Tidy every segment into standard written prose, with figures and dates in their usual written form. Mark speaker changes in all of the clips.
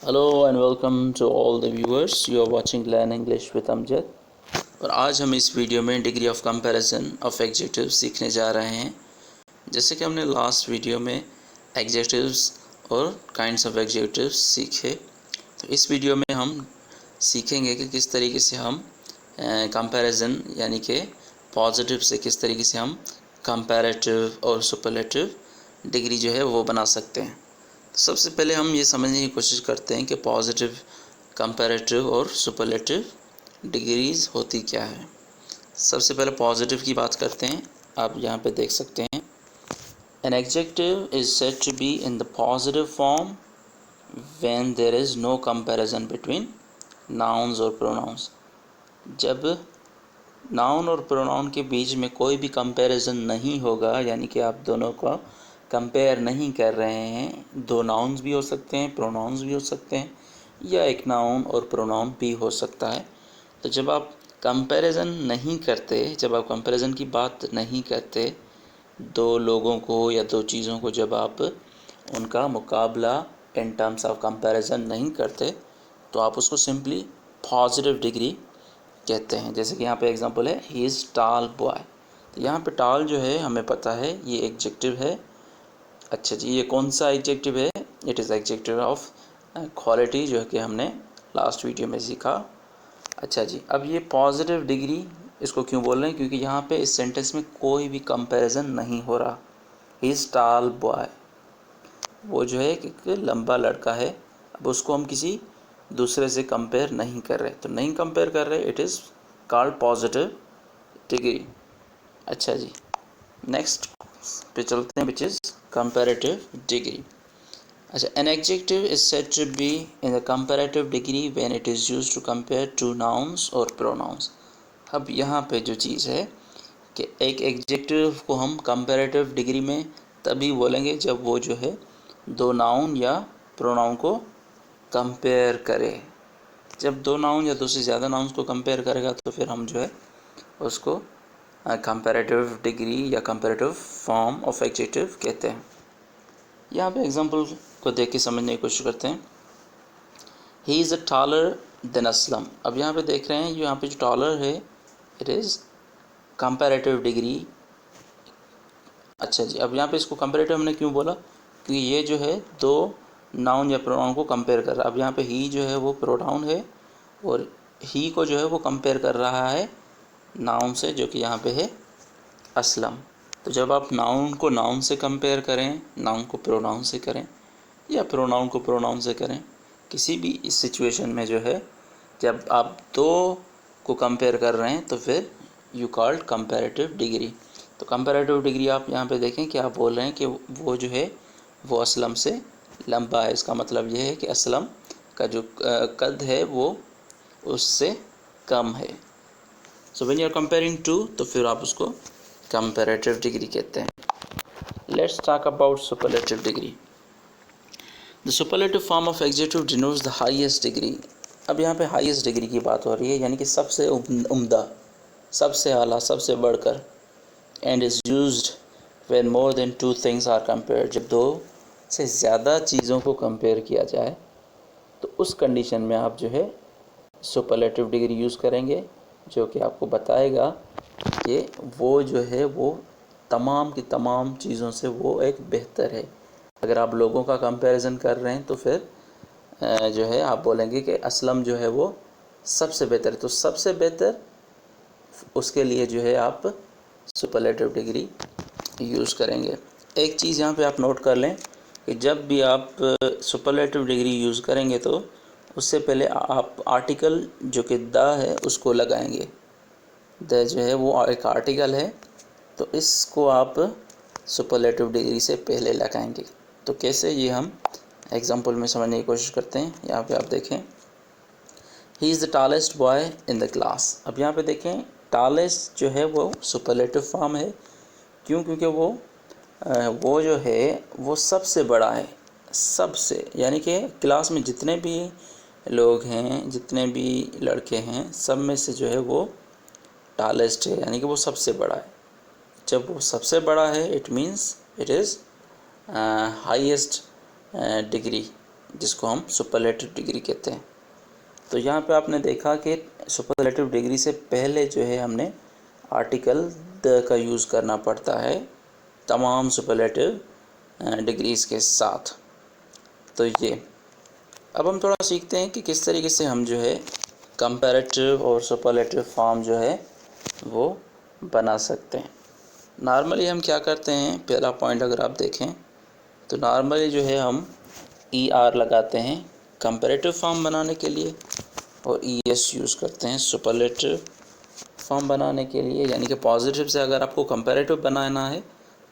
Speaker 1: Hello and welcome to all the viewers, you are watching learn English with Amjad. और आज हम इस video में degree of comparison of adjectives सीखने जा रहे हैं। जैसे कि हमने लास्ट वीडियो में एडजेक्टिव्स और काइंड्स ऑफ एडजेक्टिव्स सीखे, तो इस वीडियो में हम सीखेंगे कि किस तरीके से हम कंपैरिजन यानी कि पॉजिटिव से किस तरीके से हम कंपैरेटिव और सुपरलेटिव डिग्री जो है वो बना सकते हैं। सबसे पहले हम ये समझने की कोशिश करते हैं कि पॉजिटिव, कंपैरेटिव और सुपरलेटिव डिग्रीज़ होती क्या है। सबसे पहले पॉजिटिव की बात करते हैं। आप यहाँ पे देख सकते हैं, an adjective is said to be in the positive form when there is no comparison between nouns और प्रोनाउंस। जब नाउन और प्रोनाउन के बीच में कोई भी कंपैरिजन नहीं होगा, यानी कि आप दोनों का कंपेयर नहीं कर रहे हैं। दो नाउन्स भी हो सकते हैं, प्रोनाउंस भी हो सकते हैं, या एक नाउन और प्रोनाउन भी हो सकता है। तो जब आप कंपैरिजन नहीं करते, जब आप कंपैरिजन की बात नहीं करते, दो लोगों को या दो चीज़ों को जब आप उनका मुकाबला इन टर्म्स ऑफ कंपैरिजन नहीं करते, तो आप उसको सिंपली पॉजिटिव डिग्री कहते हैं। जैसे कि यहाँ पे एग्जांपल है, ही इज़ टाल बॉय। तो यहाँ पे टाल जो है हमें पता है ये एडजेक्टिव है। अच्छा जी, ये कौन सा एडजेक्टिव है? It is adjective of quality, जो है कि हमने लास्ट वीडियो में सीखा। अच्छा जी, अब ये पॉजिटिव डिग्री इसको क्यों बोल रहे हैं? क्योंकि यहाँ पे इस सेंटेंस में कोई भी कंपैरिजन नहीं हो रहा। ही इज़ टाल बॉय, वो जो है एक लंबा लड़का है। अब उसको हम किसी दूसरे से कंपेयर नहीं कर रहे, तो नहीं कंपेयर कर रहे, it is called positive degree. अच्छा जी, नेक्स्ट पे चलते हैं, विच इज़ कंपैरेटिव डिग्री। अच्छा, an adjective is said to be in the comparative degree when it is used to compare two nouns और प्रोनाउंस। अब यहाँ पे जो चीज़ है कि एक एडजेक्टिव को हम कंपैरेटिव डिग्री में तभी बोलेंगे जब वो जो है दो नाउन या प्रोनाउन को कंपेयर करे। जब दो नाउन या दो से ज़्यादा नाउन्स को कंपेयर करेगा तो फिर हम जो है उसको कंपैरेटिव डिग्री या कंपैरेटिव फॉर्म ऑफ एडजेक्टिव कहते हैं। यहाँ पे एग्जांपल को देख के समझने की कोशिश करते हैं। He is a taller than Aslam. अब यहाँ पे देख रहे हैं, यहाँ पे जो टॉलर है इट इज़ कंपैरेटिव डिग्री। अच्छा जी, अब यहाँ पे इसको कंपैरेटिव हमने क्यों बोला? क्योंकि ये जो है दो नाउन या प्रोनाउन को कंपेयर कर रहा है। अब यहाँ पे ही जो है वो प्रोनाउन है और ही को जो है वो कंपेयर कर रहा है नाउन से, जो कि यहाँ पे है असलम। तो जब आप नाउन को नाउन से कंपेयर करें, नाउन को प्रोनाउन से करें या प्रोनाउन को प्रोनाउन से करें, किसी भी इस सिचुएशन में जो है जब आप दो को कंपेयर कर रहे हैं तो फिर यू कॉल्ड कंपैरेटिव डिग्री। तो कंपैरेटिव डिग्री आप यहाँ पे देखें कि आप बोल रहे हैं कि वो जो है वो असलम से लंबा है। इसका मतलब ये है कि असलम का जो कद है वो उससे कम है। So when you are comparing two, तो फिर आप उसको कंपैरेटिव डिग्री कहते हैं। Let's talk about superlative degree. The superlative form of adjective denotes the highest degree. अब यहाँ पे हाईएस्ट डिग्री की बात हो रही है, यानी कि सबसे उम्दा, सबसे आला, सबसे बढ़कर। And is used when more than two things are compared. जब दो से ज़्यादा चीज़ों को कंपेयर किया जाए तो उस कंडीशन में आप जो है सुपरलेटिव डिग्री यूज़ करेंगे, जो कि आपको बताएगा कि वो जो है वो तमाम की तमाम चीज़ों से वो एक बेहतर है। अगर आप लोगों का कंपैरिजन कर रहे हैं तो फिर जो है आप बोलेंगे कि असलम जो है वो सबसे बेहतर है। तो सबसे बेहतर, उसके लिए जो है आप सुपरलेटिव डिग्री यूज़ करेंगे। एक चीज़ यहाँ पे आप नोट कर लें कि जब भी आप सुपरलेटिव डिग्री यूज़ करेंगे तो उससे पहले आप आर्टिकल जो कि द है उसको लगाएंगे। द जो है वो एक आर्टिकल है, तो इसको आप सुपरलेटिव डिग्री से पहले लगाएंगे। तो कैसे, ये हम एग्जांपल में समझने की कोशिश करते हैं। यहाँ पे आप देखें, he is the tallest boy in the class. अब यहाँ पे देखें, टॉलेस्ट जो है वो सुपरलेटिव फॉर्म है। क्यों? क्योंकि वो जो है वो सबसे बड़ा है, सबसे, यानी कि क्लास में जितने भी लोग हैं, जितने भी लड़के हैं, सब में से जो है वो टॉलेस्ट है, यानी कि वो सबसे बड़ा है। जब वो सबसे बड़ा है, it means it is highest degree. जिसको हम सुपरलेटिव डिग्री कहते हैं। तो यहाँ पे आपने देखा कि सुपरलेटिव डिग्री से पहले जो है हमने आर्टिकल द का यूज़ करना पड़ता है तमाम सुपरलेटिव डिग्रीज़ के साथ। तो ये अब हम थोड़ा सीखते हैं कि किस तरीके से हम जो है कंपैरेटिव और सुपरलेटिव फॉर्म जो है वो बना सकते हैं। नॉर्मली हम क्या करते हैं, पहला पॉइंट अगर आप देखें तो नॉर्मली जो है हम ER लगाते हैं कंपैरेटिव फॉर्म बनाने के लिए और ES यूज़ करते हैं सुपरलेटिव फॉर्म बनाने के लिए। यानी कि पॉजिटिव से अगर आपको कंपैरेटिव बनाना है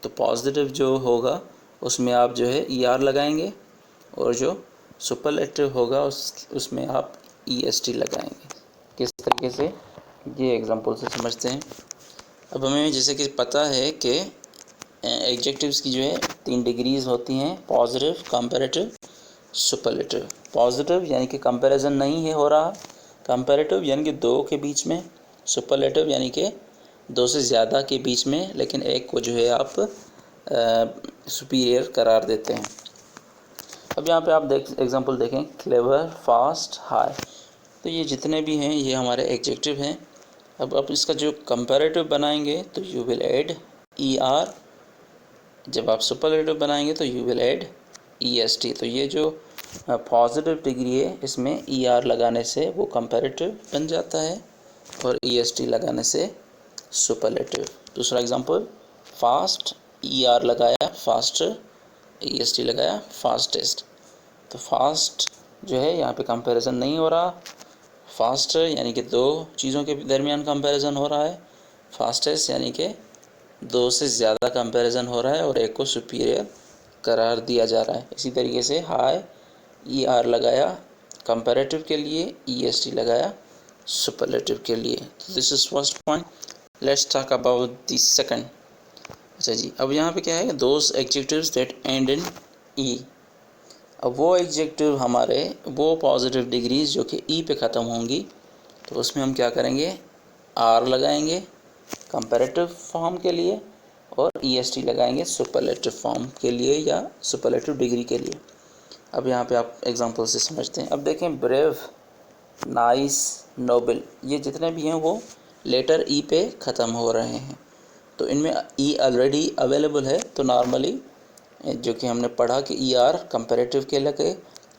Speaker 1: तो पॉजिटिव जो होगा उसमें आप जो है ER लगाएंगे और जो सुपरलेटिव होगा उसमें आप EST लगाएंगे। किस तरीके से, ये एग्जांपल से समझते हैं। अब हमें जैसे कि पता है कि एडजेक्टिव्स की जो है 3 डिग्रीज़ होती हैं, पॉजिटिव, कंपैरेटिव, सुपरलेटिव। पॉजिटिव यानी कि कंपैरिजन नहीं है हो रहा, कंपैरेटिव यानी कि 2 के बीच में, सुपरलेटिव यानी कि 2 से ज़्यादा के बीच में, लेकिन एक को जो है आप सुपीरियर करार देते हैं। अब यहाँ पे आप एग्जांपल देखें, क्लेवर, फास्ट, हाई। तो ये जितने भी हैं ये हमारे एडजेक्टिव हैं। अब आप इसका जो कंपैरेटिव बनाएंगे तो यू विल ऐड ER, जब आप सुपरलेटिव बनाएंगे तो यू विल ऐड EST। तो ये जो पॉजिटिव डिग्री है इसमें ER लगाने से वो कंपैरेटिव बन जाता है और EST लगाने से सुपरलेटिव। दूसरा एग्जांपल, फास्ट, ER लगाया फास्टर, EST लगाया फास्टेस्ट। तो फास्ट जो है यहाँ पे कंपैरिजन नहीं हो रहा, फास्ट यानी कि 2 चीज़ों के दरमियान कंपैरिजन हो रहा है, फास्टेस्ट यानी कि 2 से ज़्यादा कंपैरिजन हो रहा है और एक को सुपीरियर करार दिया जा रहा है। इसी तरीके से हाई, ER लगाया कंपैरेटिव के लिए, EST लगाया सुपरलेटिव के लिए। तो this is first point. Let's talk about the second. अच्छा जी, अब यहाँ पे क्या है, those adjectives that end in E। अब वो एडजेक्टिव हमारे, वो पॉजिटिव डिग्रीज जो कि E पे ख़त्म होंगी, तो उसमें हम क्या करेंगे, R लगाएंगे कंपैरेटिव फॉर्म के लिए और EST लगाएंगे सुपरलेटिव फॉर्म के लिए या सुपरलेटिव डिग्री के लिए। अब यहाँ पे आप एग्जांपल से समझते हैं। अब देखें, ब्रेव, नाइस, नोबल, ये जितने भी हैं वो लेटर E पे ख़त्म हो रहे हैं। तो इनमें E ऑलरेडी अवेलेबल है, तो नॉर्मली जो कि हमने पढ़ा कि ER कंपैरेटिव के लगे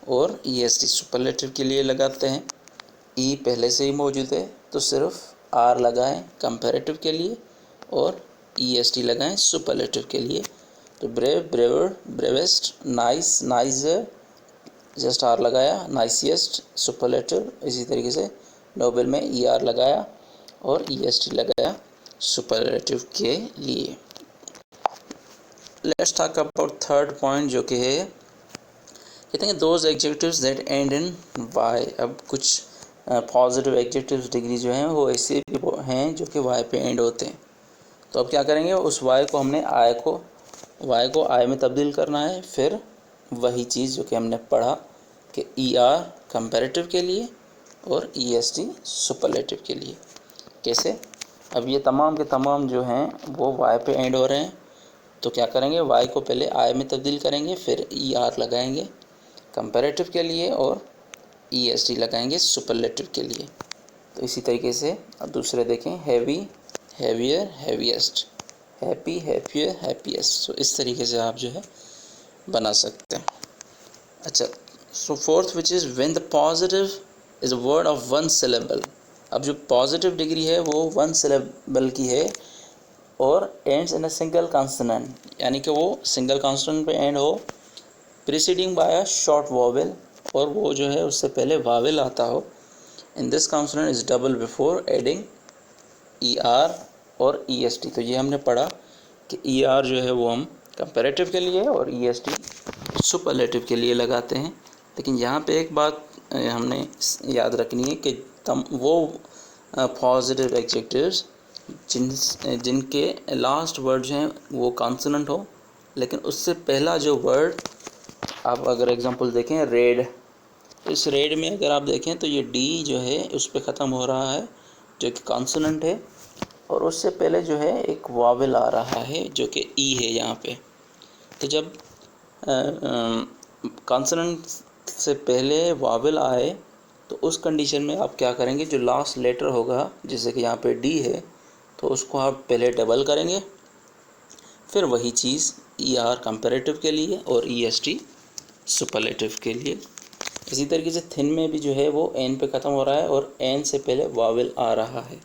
Speaker 1: और EST सुपरलेटिव के लिए लगाते हैं। E पहले से ही मौजूद है तो सिर्फ R लगाएं कंपैरेटिव के लिए और EST लगाएं सुपरलेटिव के लिए। तो brave, braver, bravest, nice, nicer, just R लगाया, नाइसिएस्ट सुपरलेटिव। इसी तरीके से नोबल में ER लगाया और EST लगाया सुपरलेटिव के लिए। Let's talk about third point, जो कि है, कहते हैं those adjectives that end in Y. अब कुछ पॉजिटिव एडजेक्टिव्स डिग्री जो हैं वो ऐसे भी हैं जो कि वाई पे एंड होते हैं। तो अब क्या करेंगे, उस वाई को हमने वाई को आई में तब्दील करना है। फिर वही चीज़ जो कि हमने पढ़ा कि ER कंपैरेटिव के लिए और EST सुपरलेटिव के लिए। कैसे, अब ये तमाम के तमाम जो हैं वो वाई पे एंड हो रहे हैं, तो क्या करेंगे, वाई को पहले आई में तब्दील करेंगे, फिर ER लगाएंगे कंपैरेटिव के लिए और EST लगाएंगे सुपरलेटिव के लिए। तो इसी तरीके से अब दूसरे देखें, heavy, heavier, heaviest, happy, happier, happiest. तो इस तरीके से आप जो है बना सकते हैं। अच्छा, so fourth which is when the positive is a word of 1 syllable. अब जो पॉजिटिव डिग्री है वो 1 सिलेबल की है और ends in a single consonant, यानी कि वो सिंगल कॉन्सोनेंट पे एंड हो, preceding by a short vowel, और वो जो है उससे पहले वावेल आता हो। In this consonant is double before adding ER और EST। तो ये हमने पढ़ा कि ER जो है वो हम कंपैरेटिव के लिए और EST सुपरलेटिव के लिए लगाते हैं। लेकिन यहाँ पे एक बात हमने याद रखनी है कि वो पॉजिटिव एडजेक्टिव्स जिनके लास्ट वर्ड जो हैं वो कॉन्सोनेंट हो, लेकिन उससे पहला जो वर्ड, आप अगर एग्जांपल देखें, रेड, इस रेड में अगर आप देखें तो ये D जो है उस पर ख़त्म हो रहा है जो कि कॉन्सोनेंट है, और उससे पहले जो है एक वावेल आ रहा है जो कि E है यहाँ पे। तो जब कॉन्सोनेंट से पहले वावल आए तो उस कंडीशन में आप क्या करेंगे, जो लास्ट लेटर होगा जैसे कि यहाँ पे डी है तो उसको आप पहले डबल करेंगे, फिर वही चीज़ ER कंपैरेटिव के लिए और EST सुपरलेटिव के लिए। इसी तरीके से थिन में भी जो है वो N पे ख़त्म हो रहा है और N से पहले वावल आ रहा है,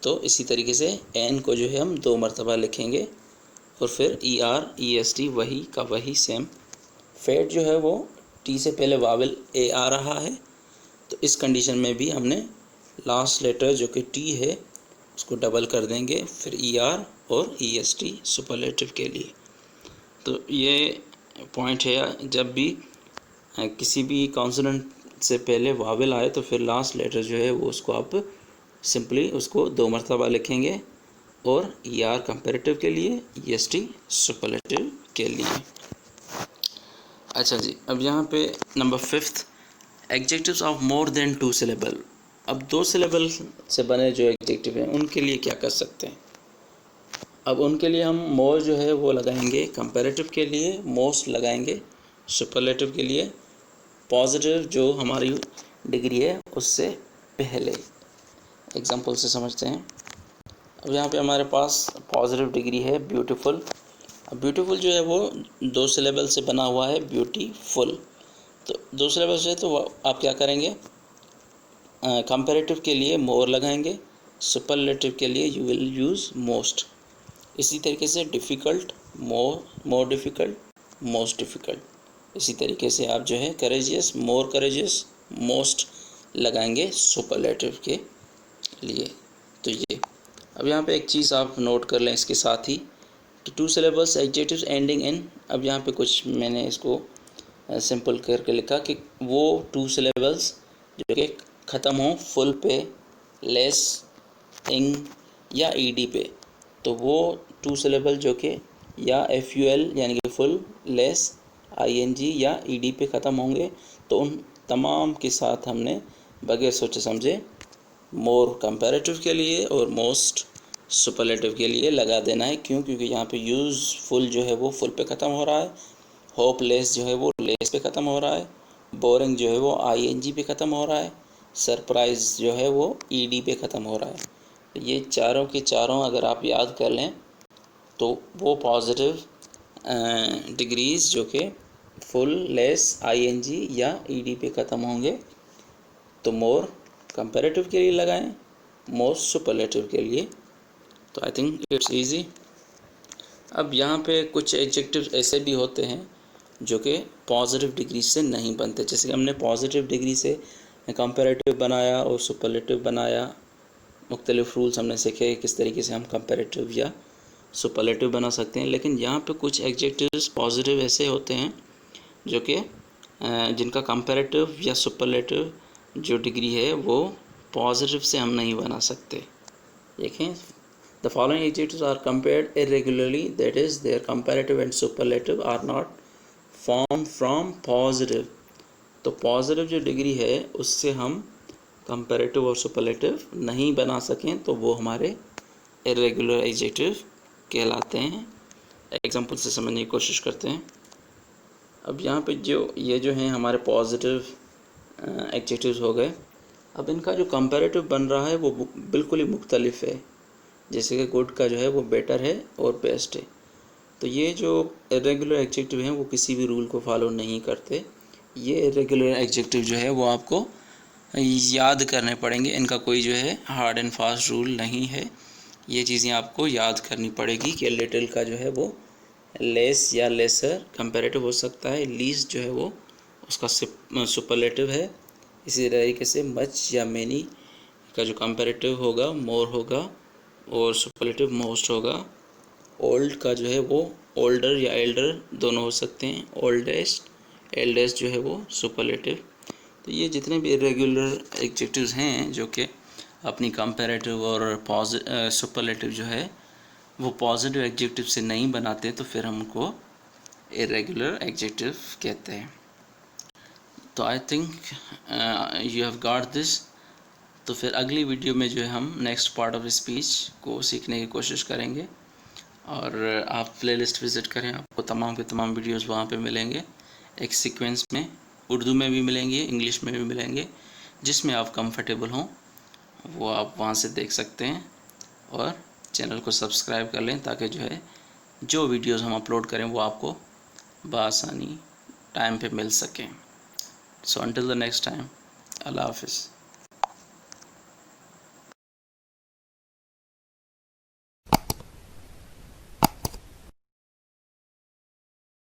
Speaker 1: तो इसी तरीके से N को जो है हम 2 मरतबा लिखेंगे और फिर ER EST वही का वही सेम। फेट जो है वो T से पहले वावल A आ रहा है, तो इस कंडीशन में भी हमने लास्ट लेटर जो कि T है उसको डबल कर देंगे, फिर ER और EST सुपरलेटिव के लिए। तो ये पॉइंट है, जब भी किसी भी कॉन्सोनेंट से पहले वावल आए तो फिर लास्ट लेटर जो है वो उसको आप सिंपली उसको 2 मरतबा लिखेंगे और ER कंपैरेटिव के लिए, EST सुपरलेटिव के लिए। अच्छा जी, अब यहाँ पे number 5 adjectives of more than 2 syllable. अब 2 सिलेबल से बने जो एडजेक्टिव हैं उनके लिए क्या कर सकते हैं। अब उनके लिए हम मोर जो है वो लगाएंगे कंपैरेटिव के लिए, मोस्ट लगाएंगे सुपरलेटिव के लिए, पॉजिटिव जो हमारी डिग्री है उससे पहले। एग्जांपल से समझते हैं। अब यहाँ पे हमारे पास पॉजिटिव डिग्री है ब्यूटीफुल। अब ब्यूटीफुल जो है वो 2 सिलेबल से बना हुआ है, ब्यूटीफुल। तो 2 सिलेबल से तो आप क्या करेंगे, कंपैरेटिव के लिए मोर लगाएंगे, सुपरलेटिव के लिए यू विल यूज़ मोस्ट। इसी तरीके से difficult more difficult, most difficult. इसी तरीके से आप जो है करेजियस मोर करेजियस, मोस्ट लगाएंगे सुपरलेटिव के लिए। तो ये अब यहाँ पे एक चीज़ आप नोट कर लें इसके साथ ही कि 2 सिलेबल्स एडजेक्टिव्स एंडिंग इन। अब यहाँ पे कुछ मैंने इसको सिंपल करके लिखा कि वो 2 सिलेबल्स जो कि ख़त्म हों फुल पे, लेस, इंग या ईडी पे, तो वो 2 सिलेबल जो कि या FUL यानी कि फुल, लेस, ING या ED पे ख़त्म होंगे, तो उन तमाम के साथ हमने बगैर सोचे समझे मोर कंपैरेटिव के लिए और मोस्ट सुपरलेटिव के लिए लगा देना है। क्यों? क्योंकि यहाँ पे यूज़फुल जो है वो फुल पे ख़त्म हो रहा है, होपलेस जो है वो लेस पे ख़त्म हो रहा है, बोरिंग जो है वो ING पे ख़त्म हो रहा है, सरप्राइज़ जो है वो ED पे ख़त्म हो रहा है। तो ये चारों के चारों अगर आप याद कर लें तो वो पॉजिटिव डिग्रीज़ जो कि फुल, लेस, ING या ED पे ख़त्म होंगे, तो मोर कंपैरेटिव के लिए लगाएं, मोस्ट सुपरलेटिव के लिए। तो आई थिंक इट्स इजी। अब यहाँ पे कुछ एडजेक्टिव्स ऐसे भी होते हैं जो कि पॉजिटिव डिग्री से नहीं बनते, जैसे कि हमने पॉजिटिव डिग्री से कंपैरेटिव बनाया और सुपरलेटिव बनाया। मुख्तलिफ रूल्स हमने सीखे किस तरीके से हम कंपैरेटिव या सुपरलेटिव बना सकते हैं। लेकिन यहाँ पे कुछ एडजेक्टिव्स पॉजिटिव ऐसे होते हैं जो कि जिनका कंपैरेटिव या सुपरलेटिव जो डिग्री है वो पॉजिटिव से हम नहीं बना सकते। देखें, the following adjectives are compared irregularly, that is their comparative and superlative are not form from positive. तो पॉजिटिव जो डिग्री है उससे हम कंपैरेटिव और सुपरलेटिव नहीं बना सकें, तो वो हमारे इरेगुलर एडजेक्टिव कहलाते हैं। एग्जांपल से समझने की कोशिश करते हैं। अब यहाँ पे ये जो हैं हमारे पॉजिटिव एडजेक्टिव्स हो गए। अब इनका जो कंपैरेटिव बन रहा है वो बिल्कुल ही मुख्तलिफ है। जैसे कि गुड का जो है वो बेटर है और बेस्ट है। तो ये जो इरेगुलर एडजेक्टिव हैं वो किसी भी रूल को फॉलो नहीं करते। ये इरेगुलर एडजेक्टिव जो है वो आपको याद करने पड़ेंगे। इनका कोई जो है हार्ड एंड फास्ट रूल नहीं है। ये चीज़ें आपको याद करनी पड़ेगी कि लिटिल का जो है वो लेस या लेसर कंपैरेटिव हो सकता है, लीस्ट जो है वो उसका सुपरलेटिव है। इसी तरीके से मच या मैनी का जो कंपैरेटिव होगा मोर होगा और सुपरलेटिव मोस्ट होगा। ओल्ड का जो है वो ओल्डर या एल्डर दोनों हो सकते हैं। ओल्डेस्ट एल्डेस्ट जो है वो सुपरलेटिव। तो ये जितने भी इरेगुलर एडजेक्टिव्स हैं जो कि अपनी कंपैरेटिव और सुपरलेटिव जो है वो पॉजिटिव एडजेक्टिव से नहीं बनाते, तो फिर हम उनको इरेगुलर एडजेक्टिव कहते हैं। तो I think you have got this. तो फिर अगली वीडियो में जो है हम नेक्स्ट पार्ट ऑफ स्पीच को सीखने की कोशिश करेंगे। और आप प्लेलिस्ट विज़िट करें, आपको तमाम के तमाम वीडियोस वहाँ पे मिलेंगे एक सीक्वेंस में उर्दू में भी मिलेंगे, इंग्लिश में भी मिलेंगे, जिसमें आप कंफर्टेबल हों वो आप वहाँ से देख सकते हैं। और चैनल को सब्सक्राइब कर लें ताकि जो है जो वीडियोस हम अपलोड करें वो आपको बआसानी टाइम पे मिल सकें। So until the next time, अल्लाह हाफिज़।